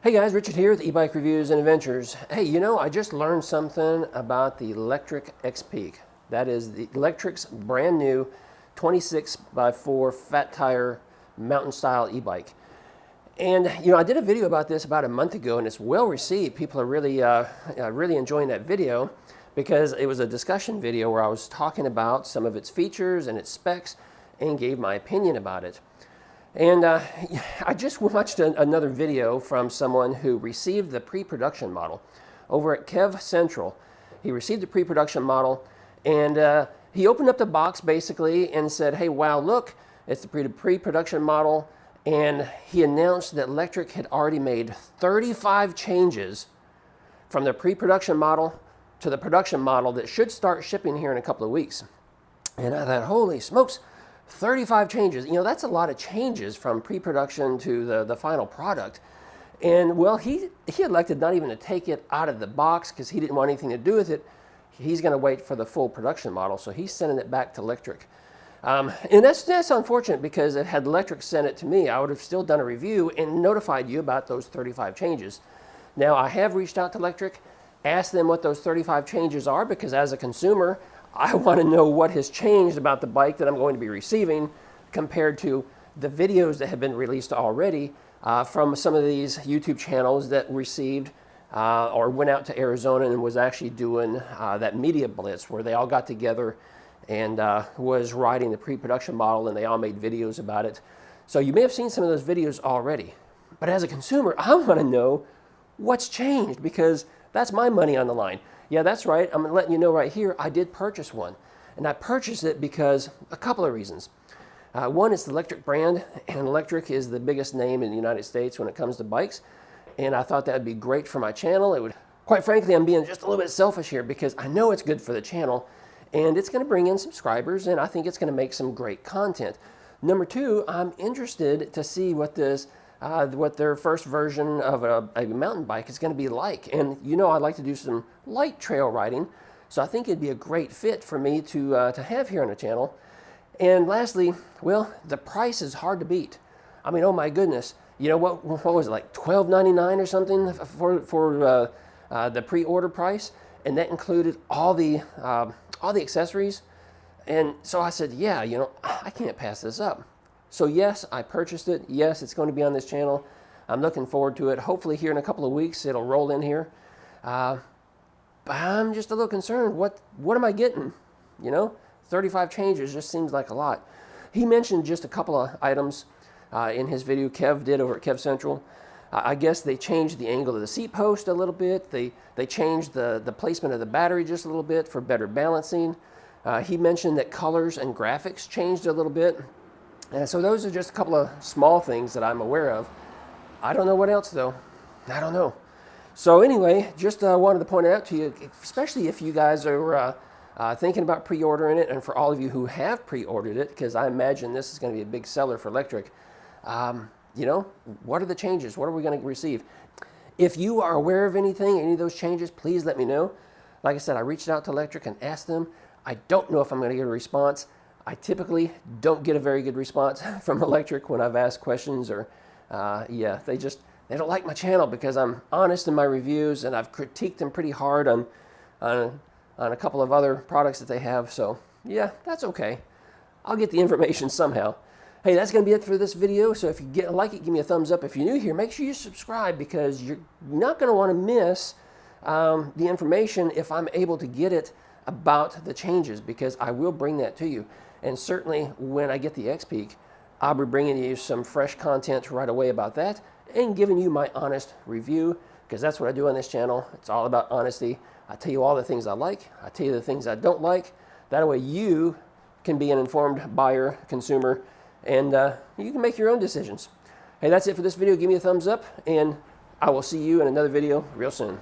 Hey guys, Richard here with eBike Reviews and Adventures. Hey, you know, I just learned something about the Lectric XPeak. That is the Lectric's brand new 26x4 fat tire mountain style e-bike. And you know, I did a video about this about a month ago and it's well received. People are really enjoying that video because it was a discussion video where I was talking about some of its features and its specs and gave my opinion about it. And I just watched another video from someone who received the pre-production model over at Kev Central. He received the pre-production model and he opened up the box basically and said, hey, wow, look, it's the pre-production model. And he announced that Lectric had already made 35 changes from the pre-production model to the production model that should start shipping here in a couple of weeks. And I thought, holy smokes, 35 changes. You know, that's a lot of changes from pre-production to the final product. And well, he elected not even to take it out of the box because he didn't want anything to do with it. He's going to wait for the full production model, so he's sending it back to Lectric. And that's unfortunate because had Lectric sent it to me, I would have still done a review and notified you about those 35 changes. Now, I have reached out to Lectric, asked them what those 35 changes are because as a consumer, I want to know what has changed about the bike that I'm going to be receiving compared to the videos that have been released already from some of these YouTube channels that received or went out to Arizona and was actually doing that media blitz where they all got together and was riding the pre-production model and they all made videos about it. So you may have seen some of those videos already. But as a consumer, I want to know what's changed because that's my money on the line. Yeah, that's right. I'm letting you know right here, I did purchase one. And I purchased it because a couple of reasons. One is the Lectric brand, and Lectric is the biggest name in the United States when it comes to bikes. And I thought that would be great for my channel. It would, quite frankly, I'm being just a little bit selfish here because I know it's good for the channel and it's going to bring in subscribers and I think it's going to make some great content. Number two, I'm interested to see what their first version of a mountain bike is going to be like. And you know, I'd like to do some light trail riding, so I think it'd be a great fit for me to have here on the channel. And lastly, well, the price is hard to beat. I mean, oh my goodness, you know what was it, like $12.99 or something for the pre-order price, and that included all the accessories. And so I said, yeah, you know, I can't pass this up. So yes, I purchased it. Yes, it's going to be on this channel. I'm looking forward to it. Hopefully here in a couple of weeks, it'll roll in here. But I'm just a little concerned. What am I getting? You know, 35 changes just seems like a lot. He mentioned just a couple of items in his video Kev did over at Kev Central. I guess they changed the angle of the seat post a little bit. They changed the placement of the battery just a little bit for better balancing. He mentioned that colors and graphics changed a little bit. And so those are just a couple of small things that I'm aware of. I don't know what else though. I don't know. So anyway, just wanted to point it out to you, especially if you guys are thinking about pre-ordering it, and for all of you who have pre-ordered it, because I imagine this is going to be a big seller for Lectric. You know, what are the changes? What are we going to receive? If you are aware of anything, any of those changes, please let me know. Like I said, I reached out to Lectric and asked them. I don't know if I'm going to get a response. I typically don't get a very good response from Lectric when I've asked questions, or yeah, they don't like my channel because I'm honest in my reviews and I've critiqued them pretty hard on a couple of other products that they have. So yeah, that's okay. I'll get the information somehow. Hey, that's going to be it for this video. So if you like it, give me a thumbs up. If you're new here, make sure you subscribe because you're not going to want to miss the information if I'm able to get it about the changes, because I will bring that to you. And certainly when I get the XPeak, I'll be bringing you some fresh content right away about that and giving you my honest review, because that's what I do on this channel. It's all about honesty. I tell you all the things I like. I tell you the things I don't like. That way you can be an informed buyer, consumer, and you can make your own decisions. Hey, that's it for this video. Give me a thumbs up, and I will see you in another video real soon.